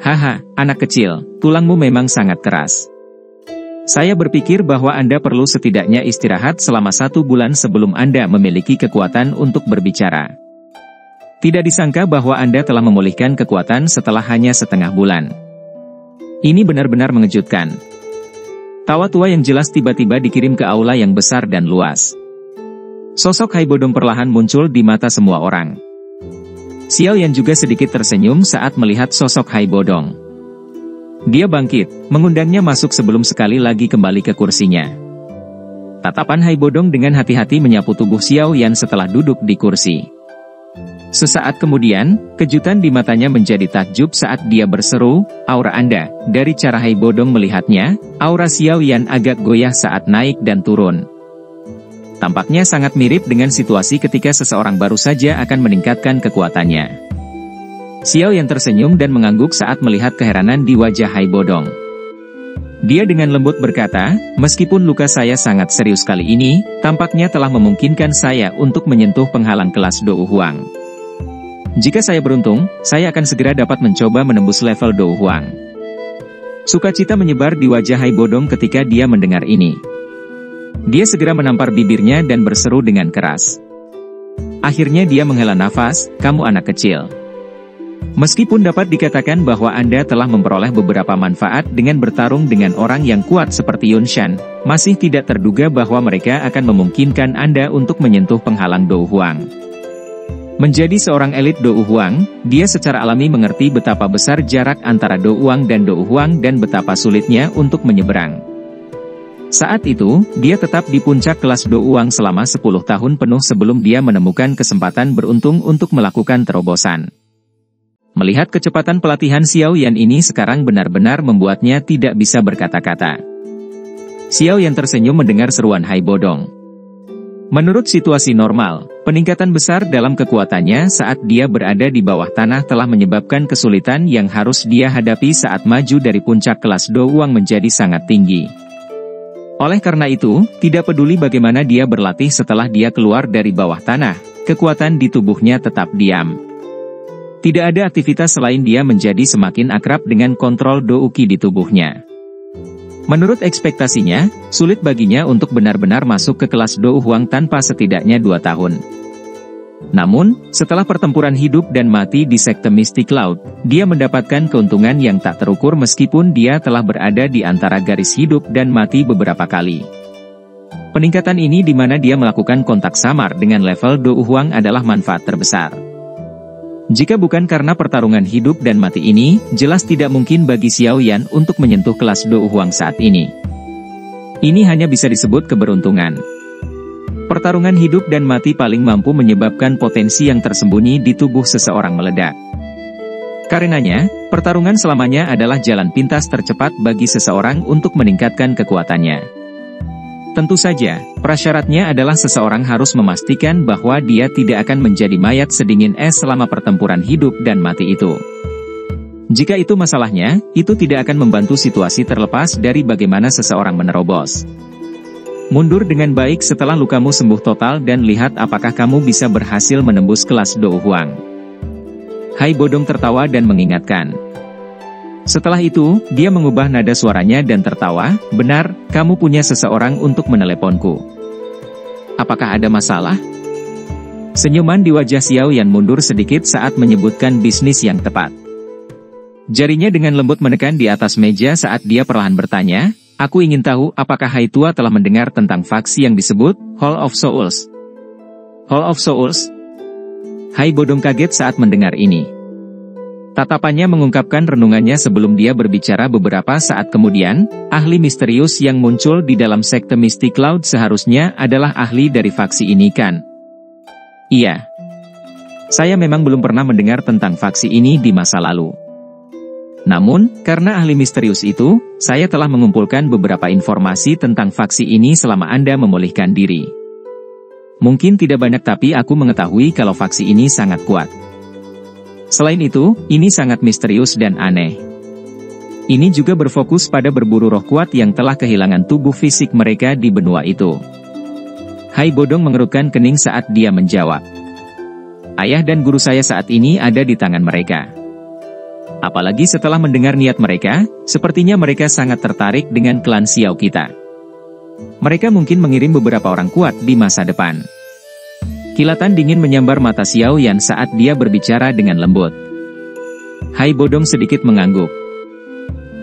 Haha, anak kecil, tulangmu memang sangat keras. Saya berpikir bahwa Anda perlu setidaknya istirahat selama 1 bulan sebelum Anda memiliki kekuatan untuk berbicara. Tidak disangka bahwa Anda telah memulihkan kekuatan setelah hanya setengah bulan. Ini benar-benar mengejutkan. Tawa tua yang jelas tiba-tiba dikirim ke aula yang besar dan luas. Sosok Hai Bodong perlahan muncul di mata semua orang. Xiao Yan juga sedikit tersenyum saat melihat sosok Hai Bodong. Dia bangkit, mengundangnya masuk sebelum sekali lagi kembali ke kursinya. Tatapan Hai Bodong dengan hati-hati menyapu tubuh Xiao Yan setelah duduk di kursi. Sesaat kemudian, kejutan di matanya menjadi takjub saat dia berseru, "Aura Anda." Dari cara Hai Bodong melihatnya, aura Xiao Yan agak goyah saat naik dan turun. Tampaknya sangat mirip dengan situasi ketika seseorang baru saja akan meningkatkan kekuatannya. Xiao Yan tersenyum dan mengangguk saat melihat keheranan di wajah Hai Bodong. Dia dengan lembut berkata, "Meskipun luka saya sangat serius kali ini, tampaknya telah memungkinkan saya untuk menyentuh penghalang kelas Dou Huang. Jika saya beruntung, saya akan segera dapat mencoba menembus level Dou Huang." Sukacita menyebar di wajah Hai Bodong ketika dia mendengar ini. Dia segera menampar bibirnya dan berseru dengan keras. Akhirnya dia menghela nafas, "Kamu anak kecil. Meskipun dapat dikatakan bahwa Anda telah memperoleh beberapa manfaat dengan bertarung dengan orang yang kuat seperti Yun Shan, masih tidak terduga bahwa mereka akan memungkinkan Anda untuk menyentuh penghalang Dou Huang." Menjadi seorang elit Dou Huang, dia secara alami mengerti betapa besar jarak antara Dou Huang dan betapa sulitnya untuk menyeberang. Saat itu, dia tetap di puncak kelas Dou Huang selama 10 tahun penuh sebelum dia menemukan kesempatan beruntung untuk melakukan terobosan. Melihat kecepatan pelatihan Xiao Yan ini sekarang benar-benar membuatnya tidak bisa berkata-kata. Xiao Yan tersenyum mendengar seruan Hai Bodong. Menurut situasi normal, peningkatan besar dalam kekuatannya saat dia berada di bawah tanah telah menyebabkan kesulitan yang harus dia hadapi saat maju dari puncak kelas Dou Huang menjadi sangat tinggi. Oleh karena itu, tidak peduli bagaimana dia berlatih setelah dia keluar dari bawah tanah, kekuatan di tubuhnya tetap diam. Tidak ada aktivitas selain dia menjadi semakin akrab dengan kontrol Dou Qi di tubuhnya. Menurut ekspektasinya, sulit baginya untuk benar-benar masuk ke kelas Dou Huang tanpa setidaknya 2 tahun. Namun, setelah pertempuran hidup dan mati di sekte Mystic Cloud, dia mendapatkan keuntungan yang tak terukur meskipun dia telah berada di antara garis hidup dan mati beberapa kali. Peningkatan ini di mana dia melakukan kontak samar dengan level Dou Huang adalah manfaat terbesar. Jika bukan karena pertarungan hidup dan mati ini, jelas tidak mungkin bagi Xiao Yan untuk menyentuh kelas Dou Huang saat ini. Ini hanya bisa disebut keberuntungan. Pertarungan hidup dan mati paling mampu menyebabkan potensi yang tersembunyi di tubuh seseorang meledak. Karenanya, pertarungan selamanya adalah jalan pintas tercepat bagi seseorang untuk meningkatkan kekuatannya. Tentu saja, prasyaratnya adalah seseorang harus memastikan bahwa dia tidak akan menjadi mayat sedingin es selama pertempuran hidup dan mati itu. Jika itu masalahnya, itu tidak akan membantu situasi terlepas dari bagaimana seseorang menerobos. Mundur dengan baik setelah lukamu sembuh total dan lihat apakah kamu bisa berhasil menembus kelas Dou Huang. Hai Bodong tertawa dan mengingatkan. Setelah itu, dia mengubah nada suaranya dan tertawa, "Benar, kamu punya seseorang untuk meneleponku. Apakah ada masalah?" Senyuman di wajah Xiao Yan mundur sedikit saat menyebutkan bisnis yang tepat. Jarinya dengan lembut menekan di atas meja saat dia perlahan bertanya, "Aku ingin tahu apakah Hai Tua telah mendengar tentang faksi yang disebut Hall of Souls?" Hall of Souls? Hai Bodong kaget saat mendengar ini. Tatapannya mengungkapkan renungannya sebelum dia berbicara beberapa saat kemudian, ahli misterius yang muncul di dalam sekte Mystic Cloud seharusnya adalah ahli dari faksi ini kan? Iya. Saya memang belum pernah mendengar tentang faksi ini di masa lalu. Namun, karena ahli misterius itu, saya telah mengumpulkan beberapa informasi tentang faksi ini selama Anda memulihkan diri. Mungkin tidak banyak tapi aku mengetahui kalau faksi ini sangat kuat. Selain itu, ini sangat misterius dan aneh. Ini juga berfokus pada berburu roh kuat yang telah kehilangan tubuh fisik mereka di benua itu. Hai Bodong mengerutkan kening saat dia menjawab. Ayah dan guru saya saat ini ada di tangan mereka. Apalagi setelah mendengar niat mereka, sepertinya mereka sangat tertarik dengan klan Xiao kita. Mereka mungkin mengirim beberapa orang kuat di masa depan. Kilatan dingin menyambar mata Xiao Yan saat dia berbicara dengan lembut. Hai Bodong sedikit mengangguk.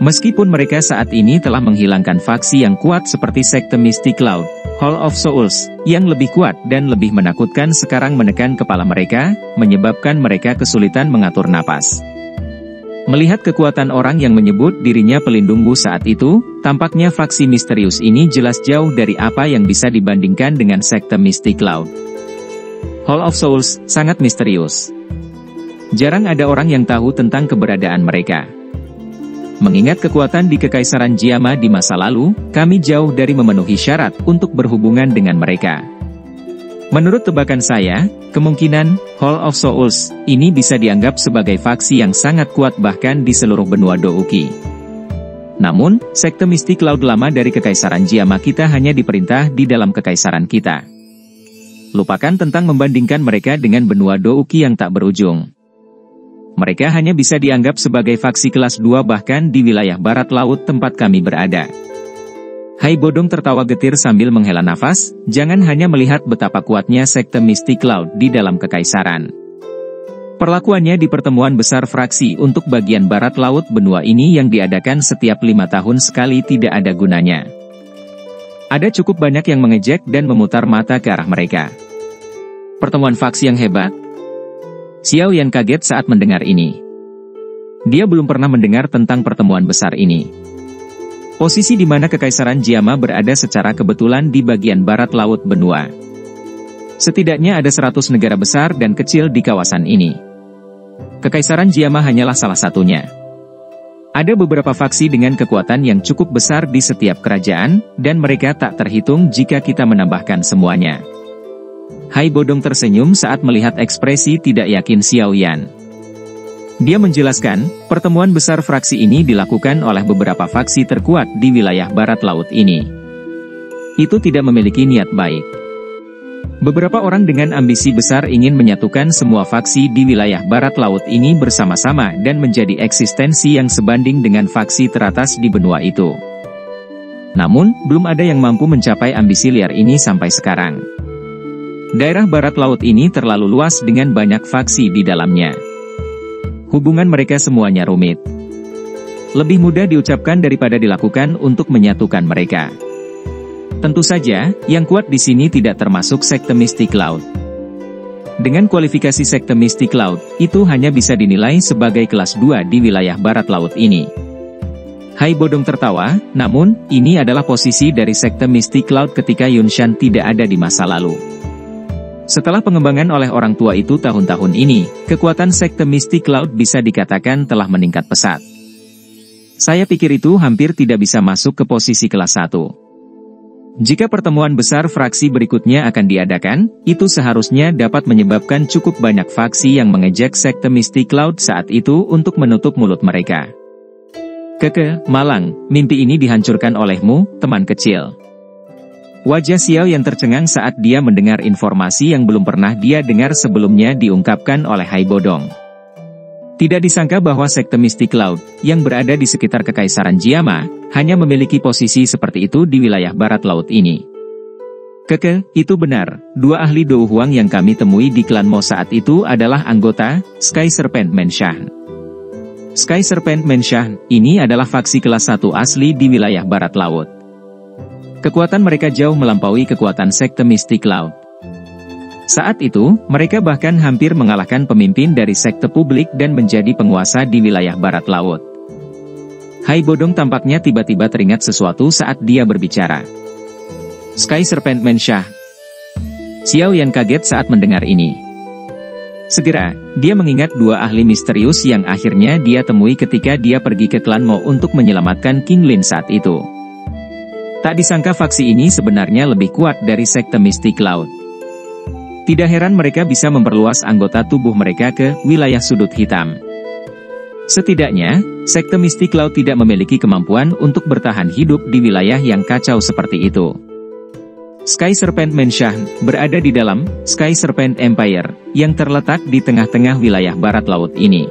Meskipun mereka saat ini telah menghilangkan faksi yang kuat seperti sekte Mystic Cloud, Hall of Souls, yang lebih kuat dan lebih menakutkan sekarang menekan kepala mereka, menyebabkan mereka kesulitan mengatur napas. Melihat kekuatan orang yang menyebut dirinya pelindung Bu saat itu, tampaknya faksi misterius ini jelas jauh dari apa yang bisa dibandingkan dengan sekte Mystic Cloud. Hall of Souls sangat misterius. Jarang ada orang yang tahu tentang keberadaan mereka. Mengingat kekuatan di Kekaisaran Jiama di masa lalu, kami jauh dari memenuhi syarat untuk berhubungan dengan mereka. Menurut tebakan saya, kemungkinan Hall of Souls ini bisa dianggap sebagai faksi yang sangat kuat bahkan di seluruh benua Douki. Namun, sekte Mystic Cloud lama dari Kekaisaran Jiama kita hanya diperintah di dalam kekaisaran kita. Lupakan tentang membandingkan mereka dengan benua Douki yang tak berujung. Mereka hanya bisa dianggap sebagai faksi kelas 2 bahkan di wilayah barat laut tempat kami berada. Hai Bodong tertawa getir sambil menghela nafas, jangan hanya melihat betapa kuatnya sekte Mystic Cloud di dalam kekaisaran. Perlakuannya di pertemuan besar fraksi untuk bagian barat laut benua ini yang diadakan setiap 5 tahun sekali tidak ada gunanya. Ada cukup banyak yang mengejek dan memutar mata ke arah mereka. Pertemuan faksi yang hebat. Xiao Yan kaget saat mendengar ini. Dia belum pernah mendengar tentang pertemuan besar ini. Posisi di mana Kekaisaran Jiama berada secara kebetulan di bagian barat laut benua. Setidaknya ada 100 negara besar dan kecil di kawasan ini. Kekaisaran Jiama hanyalah salah satunya. Ada beberapa faksi dengan kekuatan yang cukup besar di setiap kerajaan, dan mereka tak terhitung jika kita menambahkan semuanya. Hai Bodong tersenyum saat melihat ekspresi tidak yakin Xiao Yan. Dia menjelaskan, pertemuan besar fraksi ini dilakukan oleh beberapa faksi terkuat di wilayah barat laut ini. Itu tidak memiliki niat baik. Beberapa orang dengan ambisi besar ingin menyatukan semua faksi di wilayah barat laut ini bersama-sama dan menjadi eksistensi yang sebanding dengan faksi teratas di benua itu. Namun, belum ada yang mampu mencapai ambisi liar ini sampai sekarang. Daerah barat laut ini terlalu luas dengan banyak faksi di dalamnya. Hubungan mereka semuanya rumit. Lebih mudah diucapkan daripada dilakukan untuk menyatukan mereka. Tentu saja, yang kuat di sini tidak termasuk sekte Mystic Cloud. Dengan kualifikasi sekte Mystic Cloud, itu hanya bisa dinilai sebagai kelas 2 di wilayah barat laut ini. Hai Bodong tertawa, namun, ini adalah posisi dari sekte Mystic Cloud ketika Yunshan tidak ada di masa lalu. Setelah pengembangan oleh orang tua itu tahun-tahun ini, kekuatan sekte Mystic Cloud bisa dikatakan telah meningkat pesat. Saya pikir itu hampir tidak bisa masuk ke posisi kelas 1. Jika pertemuan besar fraksi berikutnya akan diadakan, itu seharusnya dapat menyebabkan cukup banyak faksi yang mengejek sekte Mystic Cloud saat itu untuk menutup mulut mereka. Malang, mimpi ini dihancurkan olehmu, teman kecil. Wajah Xiao yang tercengang saat dia mendengar informasi yang belum pernah dia dengar sebelumnya diungkapkan oleh Hai Bodong. Tidak disangka bahwa sekte Mystic Cloud, yang berada di sekitar Kekaisaran Jiama, hanya memiliki posisi seperti itu di wilayah barat laut ini. Itu benar, 2 ahli Dou Huang yang kami temui di klan Mo saat itu adalah anggota Sky Serpent Menshan. Sky Serpent Menshan, ini adalah faksi kelas 1 asli di wilayah barat laut. Kekuatan mereka jauh melampaui kekuatan sekte Mystic Cloud. Saat itu, mereka bahkan hampir mengalahkan pemimpin dari sekte publik dan menjadi penguasa di wilayah barat laut. Hai Bodong tampaknya tiba-tiba teringat sesuatu saat dia berbicara. Sky Serpent Menshan. Xiao Yan kaget saat mendengar ini. Segera, dia mengingat 2 ahli misterius yang akhirnya dia temui ketika dia pergi ke klan Mo untuk menyelamatkan King Lin saat itu. Tak disangka faksi ini sebenarnya lebih kuat dari sekte Mystic Cloud. Tidak heran mereka bisa memperluas anggota tubuh mereka ke wilayah sudut hitam. Setidaknya, sekte Mystic Cloud tidak memiliki kemampuan untuk bertahan hidup di wilayah yang kacau seperti itu. Sky Serpent Menshan berada di dalam Sky Serpent Empire, yang terletak di tengah-tengah wilayah barat laut ini.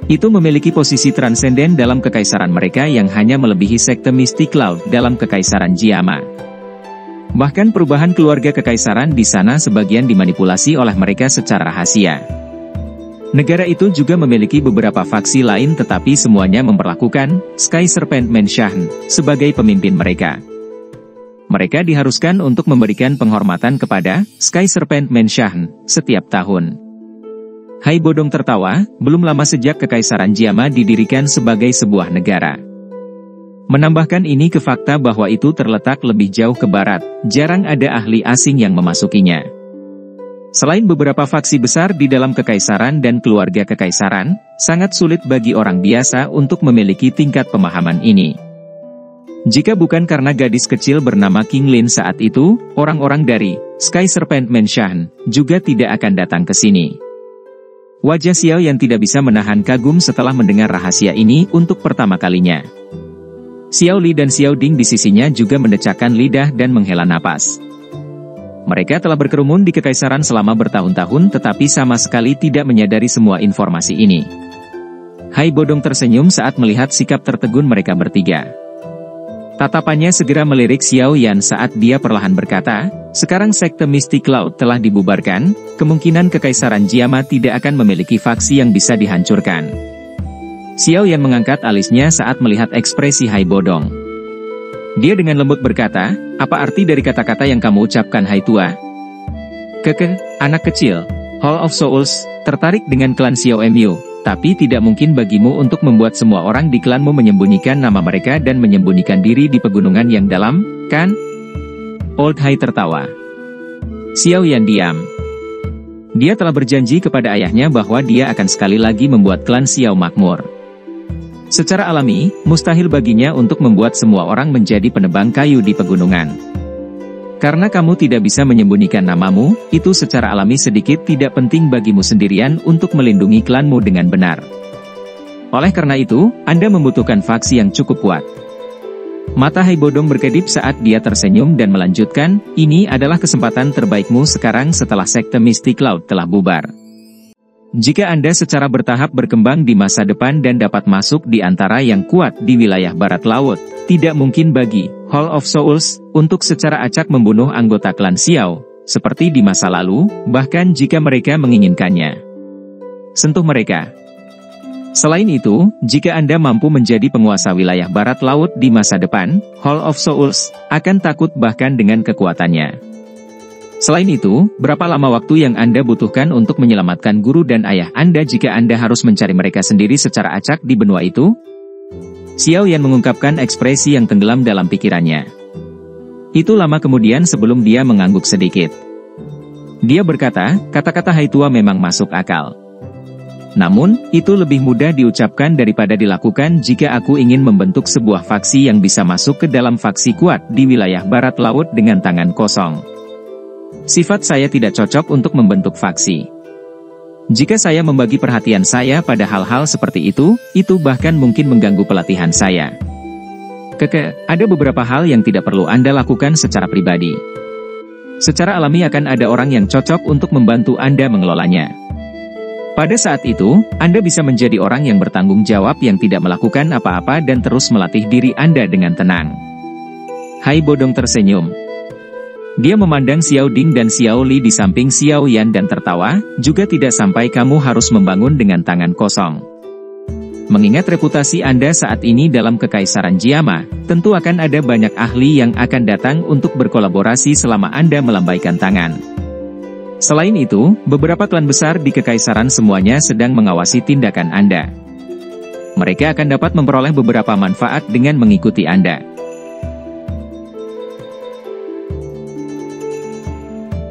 Itu memiliki posisi transenden dalam kekaisaran mereka yang hanya melebihi sekte Mystic Cloud dalam kekaisaran Jiama. Bahkan perubahan keluarga kekaisaran di sana sebagian dimanipulasi oleh mereka secara rahasia. Negara itu juga memiliki beberapa faksi lain tetapi semuanya memperlakukan Sky Serpent Menshan sebagai pemimpin mereka. Mereka diharuskan untuk memberikan penghormatan kepada Sky Serpent Menshan setiap tahun. Hai Bodong tertawa, belum lama sejak kekaisaran Jiama didirikan sebagai sebuah negara. Menambahkan ini ke fakta bahwa itu terletak lebih jauh ke barat, jarang ada ahli asing yang memasukinya. Selain beberapa faksi besar di dalam kekaisaran dan keluarga kekaisaran, sangat sulit bagi orang biasa untuk memiliki tingkat pemahaman ini. Jika bukan karena gadis kecil bernama King Lin saat itu, orang-orang dari Sky Serpent Menshan juga tidak akan datang ke sini. Wajah Xiao Yan tidak bisa menahan kagum setelah mendengar rahasia ini untuk pertama kalinya. Xiao Li dan Xiao Ding di sisinya juga mendecakkan lidah dan menghela napas. Mereka telah berkerumun di kekaisaran selama bertahun-tahun tetapi sama sekali tidak menyadari semua informasi ini. Hai Bodong tersenyum saat melihat sikap tertegun mereka bertiga. Tatapannya segera melirik Xiao Yan saat dia perlahan berkata, sekarang sekte Mystic Cloud telah dibubarkan, kemungkinan kekaisaran Jiama tidak akan memiliki faksi yang bisa dihancurkan. Xiao Yan mengangkat alisnya saat melihat ekspresi Hai Bodong. Dia dengan lembut berkata, apa arti dari kata-kata yang kamu ucapkan Hai Tua? Anak kecil, Hall of Souls, tertarik dengan klan Xiao Mu. Tapi tidak mungkin bagimu untuk membuat semua orang di klanmu menyembunyikan nama mereka dan menyembunyikan diri di pegunungan yang dalam, kan? Old Hai tertawa. Xiao Yan diam. Dia telah berjanji kepada ayahnya bahwa dia akan sekali lagi membuat klan Xiao makmur. Secara alami, mustahil baginya untuk membuat semua orang menjadi penebang kayu di pegunungan. Karena kamu tidak bisa menyembunyikan namamu, itu secara alami sedikit tidak penting bagimu sendirian untuk melindungi klanmu dengan benar. Oleh karena itu, Anda membutuhkan faksi yang cukup kuat. Mata Hai Bodong berkedip saat dia tersenyum dan melanjutkan, ini adalah kesempatan terbaikmu sekarang setelah sekte Mystic Cloud telah bubar. Jika Anda secara bertahap berkembang di masa depan dan dapat masuk di antara yang kuat di wilayah barat laut, tidak mungkin bagi Hall of Souls untuk secara acak membunuh anggota klan Xiao, seperti di masa lalu, bahkan jika mereka menginginkannya. Sentuh mereka. Selain itu, jika Anda mampu menjadi penguasa wilayah barat laut di masa depan, Hall of Souls akan takut bahkan dengan kekuatannya. Selain itu, berapa lama waktu yang Anda butuhkan untuk menyelamatkan guru dan ayah Anda jika Anda harus mencari mereka sendiri secara acak di benua itu? Xiao Yan mengungkapkan ekspresi yang tenggelam dalam pikirannya. Itu lama kemudian sebelum dia mengangguk sedikit. Dia berkata, kata-kata Hai Tua memang masuk akal. Namun, itu lebih mudah diucapkan daripada dilakukan jika aku ingin membentuk sebuah faksi yang bisa masuk ke dalam faksi kuat di wilayah barat laut dengan tangan kosong. Sifat saya tidak cocok untuk membentuk faksi. Jika saya membagi perhatian saya pada hal-hal seperti itu bahkan mungkin mengganggu pelatihan saya. Ada beberapa hal yang tidak perlu Anda lakukan secara pribadi. Secara alami akan ada orang yang cocok untuk membantu Anda mengelolanya. Pada saat itu, Anda bisa menjadi orang yang bertanggung jawab yang tidak melakukan apa-apa dan terus melatih diri Anda dengan tenang. Hai Bodong tersenyum. Dia memandang Xiao Ding dan Xiao Li di samping Xiao Yan dan tertawa, juga tidak sampai kamu harus membangun dengan tangan kosong. Mengingat reputasi Anda saat ini dalam kekaisaran Jiama, tentu akan ada banyak ahli yang akan datang untuk berkolaborasi selama Anda melambaikan tangan. Selain itu, beberapa klan besar di kekaisaran semuanya sedang mengawasi tindakan Anda. Mereka akan dapat memperoleh beberapa manfaat dengan mengikuti Anda.